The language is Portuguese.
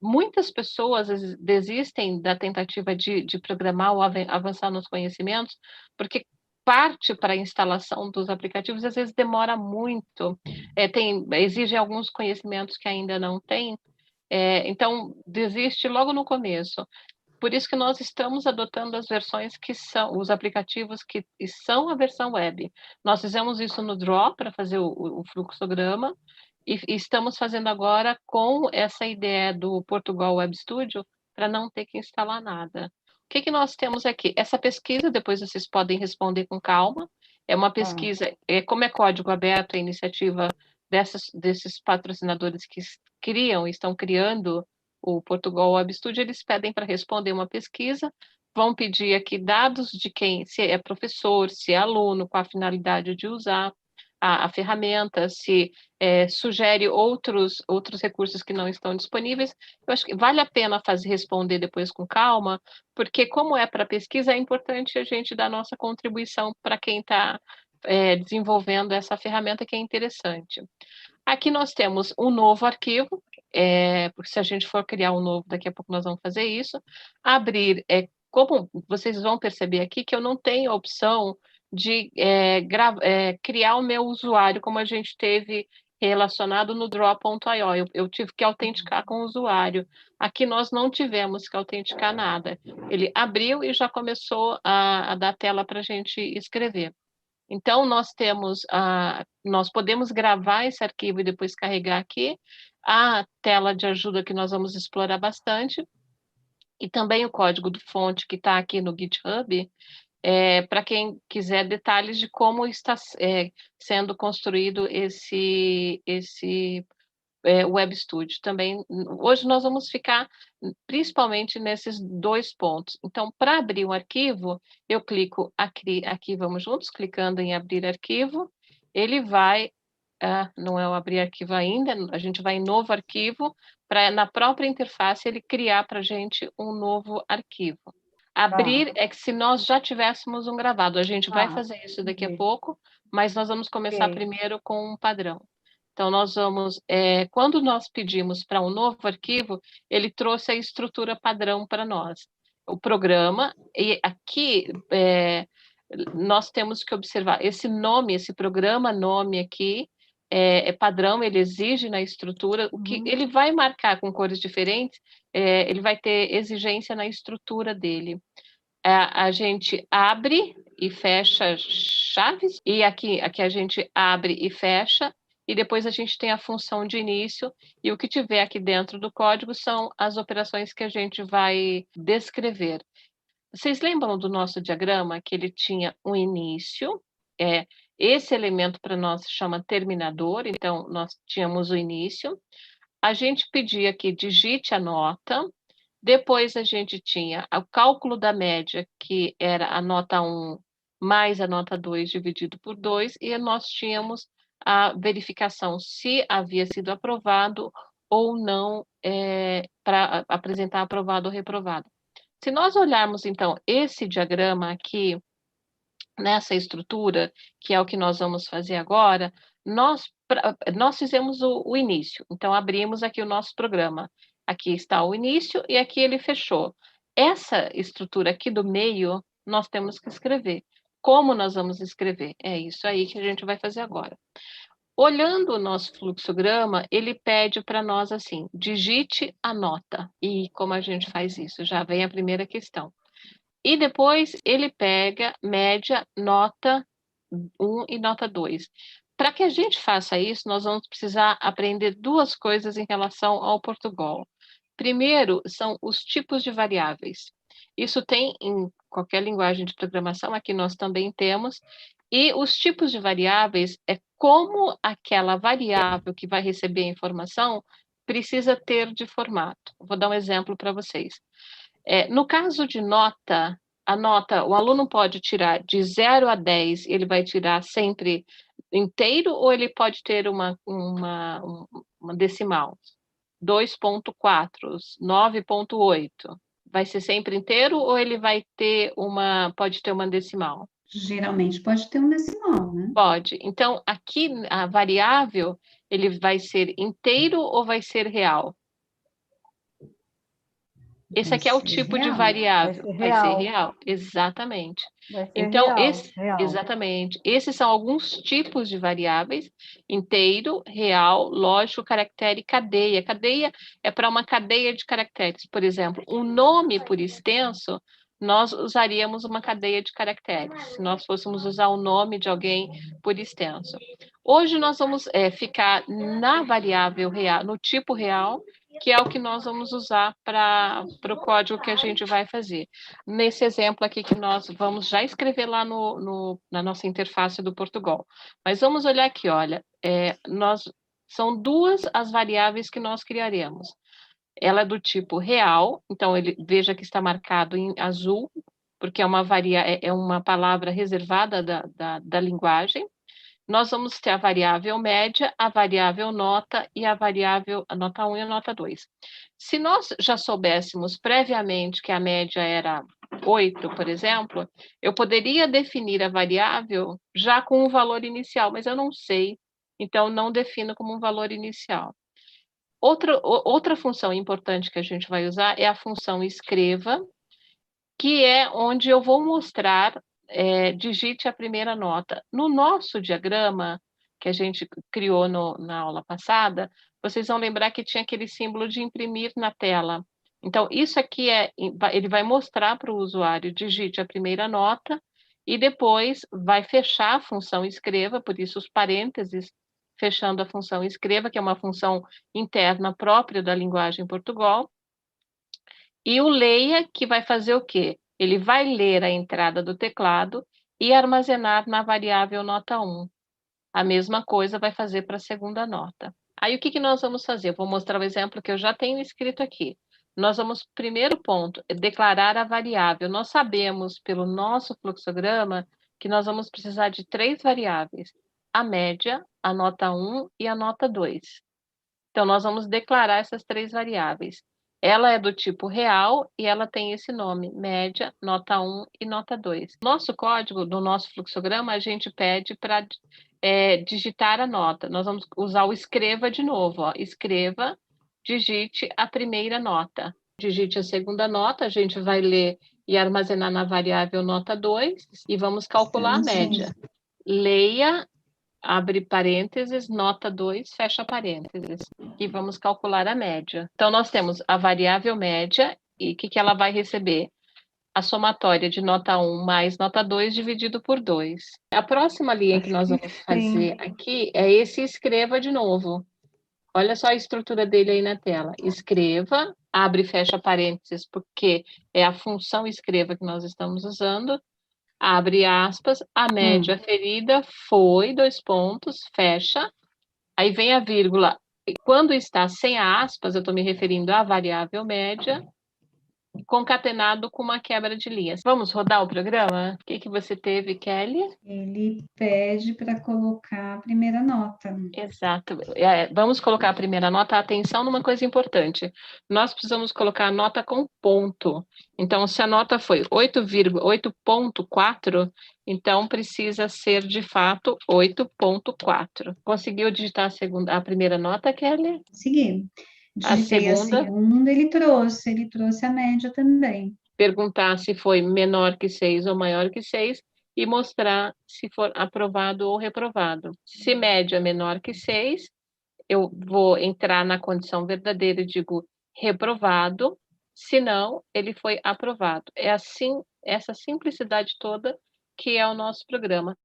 Muitas pessoas desistem da tentativa de programar ou avançar nos conhecimentos, porque parte para a instalação dos aplicativos, às vezes demora muito, exige alguns conhecimentos que ainda não tem, então desiste logo no começo. Por isso que nós estamos adotando as versões que são os aplicativos que são a versão web. Nós fizemos isso no Draw para fazer o fluxograma e estamos fazendo agora com essa ideia do Portugal Web Studio para não ter que instalar nada. O que que nós temos aqui? Essa pesquisa, depois vocês podem responder com calma. É uma pesquisa, como é código aberto, a iniciativa desses patrocinadores que estão criando o Portugal Web Studio, eles pedem para responder uma pesquisa, vão pedir aqui dados de quem, se é professor, se é aluno, com a finalidade de usar a ferramenta, se sugere outros recursos que não estão disponíveis. Eu acho que vale a pena responder depois com calma, porque como é para pesquisa, é importante a gente dar nossa contribuição para quem está desenvolvendo essa ferramenta que é interessante. Aqui nós temos um novo arquivo, porque se a gente for criar um novo, daqui a pouco nós vamos fazer isso. Abrir, como vocês vão perceber aqui, que eu não tenho a opção de criar o meu usuário, como a gente teve relacionado no Draw.io. Eu tive que autenticar com o usuário. Aqui nós não tivemos que autenticar nada. Ele abriu e já começou a dar tela para a gente escrever. Então, nós podemos gravar esse arquivo e depois carregar aqui. A tela de ajuda que nós vamos explorar bastante. E também o código do fonte que está aqui no GitHub, para quem quiser detalhes de como está sendo construído esse Web Studio também. Hoje nós vamos ficar principalmente nesses dois pontos. Então, para abrir um arquivo, eu clico aqui, vamos juntos, clicando em abrir arquivo, ele vai, não é o abrir arquivo ainda, a gente vai em novo arquivo, para na própria interface ele criar para a gente um novo arquivo. Abrir é que se nós já tivéssemos um gravado, a gente vai fazer isso daqui a pouco, mas nós vamos começar primeiro com um padrão. Então, quando nós pedimos para um novo arquivo, ele trouxe a estrutura padrão para nós. O programa, e aqui nós temos que observar, esse nome, esse programa nome aqui, é padrão, ele exige na estrutura, o que ele vai marcar com cores diferentes, ele vai ter exigência na estrutura dele. A gente abre e fecha chaves, e aqui a gente abre e fecha, e depois a gente tem a função de início, e o que tiver aqui dentro do código são as operações que a gente vai descrever. Vocês lembram do nosso diagrama que ele tinha um início? Esse elemento para nós se chama terminador, então nós tínhamos o início. A gente pedia que digite a nota, depois a gente tinha o cálculo da média, que era a nota 1 mais a nota 2 dividido por 2, e nós tínhamos a verificação se havia sido aprovado ou não, para apresentar aprovado ou reprovado. Se nós olharmos, então, esse diagrama aqui, nessa estrutura, que é o que nós vamos fazer agora, nós fizemos o início. Então, abrimos aqui o nosso programa. Aqui está o início e aqui ele fechou. Essa estrutura aqui do meio, nós temos que escrever. Como nós vamos escrever? É isso aí que a gente vai fazer agora. Olhando o nosso fluxograma, ele pede para nós assim, digite a nota. E como a gente faz isso? Já vem a primeira questão. E depois ele pega média, nota 1 e nota 2. Para que a gente faça isso, nós vamos precisar aprender duas coisas em relação ao Portugal. Primeiro, são os tipos de variáveis. Isso tem em qualquer linguagem de programação, aqui nós também temos. E os tipos de variáveis é como aquela variável que vai receber a informação precisa ter de formato. Vou dar um exemplo para vocês. No caso de nota, a nota, o aluno pode tirar de 0 a 10, ele vai tirar sempre inteiro ou ele pode ter uma decimal? 2,4, 9,8. Vai ser sempre inteiro ou ele pode ter uma decimal? Geralmente pode ter um decimal, né? Pode. Então, aqui a variável, ele vai ser inteiro ou vai ser real? Esse Vai aqui é o ser tipo de real. Vai variável. ser Vai ser real. real, exatamente. Vai ser Então, real. exatamente. Esses são alguns tipos de variáveis: inteiro, real, lógico, caractere e cadeia. Cadeia é para uma cadeia de caracteres. Por exemplo, um nome por extenso, nós usaríamos uma cadeia de caracteres, se nós fôssemos usar o nome de alguém por extenso. Hoje nós vamos ficar na variável real, no tipo real, que é o que nós vamos usar para o código que a gente vai fazer. Nesse exemplo aqui que nós vamos já escrever lá na nossa interface do Portugal. Mas vamos olhar aqui, olha, são duas as variáveis que nós criaremos. Ela é do tipo real, então veja que está marcado em azul, porque é uma palavra reservada da linguagem. Nós vamos ter a variável média, a variável nota e a nota 1 e a nota 2. Se nós já soubéssemos previamente que a média era 8, por exemplo, eu poderia definir a variável já com um valor inicial, mas eu não sei, então não defino como um valor inicial. Outra função importante que a gente vai usar é a função escreva, que é onde eu vou mostrar, digite a primeira nota. No nosso diagrama, que a gente criou na aula passada, vocês vão lembrar que tinha aquele símbolo de imprimir na tela. Então, isso aqui ele vai mostrar para o usuário, digite a primeira nota, e depois vai fechar a função escreva, por isso os parênteses, fechando a função escreva, que é uma função interna própria da linguagem Portugal. E o leia, que vai fazer o quê? Ele vai ler a entrada do teclado e armazenar na variável nota 1. A mesma coisa vai fazer para a segunda nota. Aí, o que nós vamos fazer? Vou mostrar o exemplo que eu já tenho escrito aqui. Nós vamos, primeiro ponto, declarar a variável. Nós sabemos, pelo nosso fluxograma, que nós vamos precisar de 3 variáveis: a média, a nota 1 e a nota 2. Então, nós vamos declarar essas 3 variáveis. Ela é do tipo real e ela tem esse nome: média, nota 1 e nota 2. Nosso código, no nosso fluxograma, a gente pede para digitar a nota. Nós vamos usar o escreva de novo. Ó. Escreva, digite a primeira nota. Digite a segunda nota, a gente vai ler e armazenar na variável nota 2 e vamos calcular a média. Leia, abre parênteses, nota 2, fecha parênteses. E vamos calcular a média. Então, nós temos a variável média, e o que ela vai receber? A somatória de nota 1 mais nota 2 dividido por 2. A próxima linha que nós vamos fazer aqui é esse escreva de novo. Olha só a estrutura dele aí na tela. Escreva, abre e fecha parênteses, porque é a função escreva que nós estamos usando. Abre aspas, a média ferida foi, 2 pontos, fecha. Aí vem a vírgula. Quando está sem aspas, eu estou me referindo à variável média, concatenado com uma quebra de linhas. Vamos rodar o programa? O que você teve, Kelly? Ele pede para colocar a primeira nota. Exato. Vamos colocar a primeira nota. Atenção numa coisa importante. Nós precisamos colocar a nota com ponto. Então, se a nota foi 8,8.4, então precisa ser, de fato, 8.4. Conseguiu digitar a primeira nota, Kelly? Segui. A Digitei a segunda, ele trouxe a média também. Perguntar se foi menor que 6 ou maior que 6 e mostrar se for aprovado ou reprovado. Se média é menor que 6, eu vou entrar na condição verdadeira e digo reprovado, se não, ele foi aprovado. É assim, essa simplicidade toda que é o nosso programa.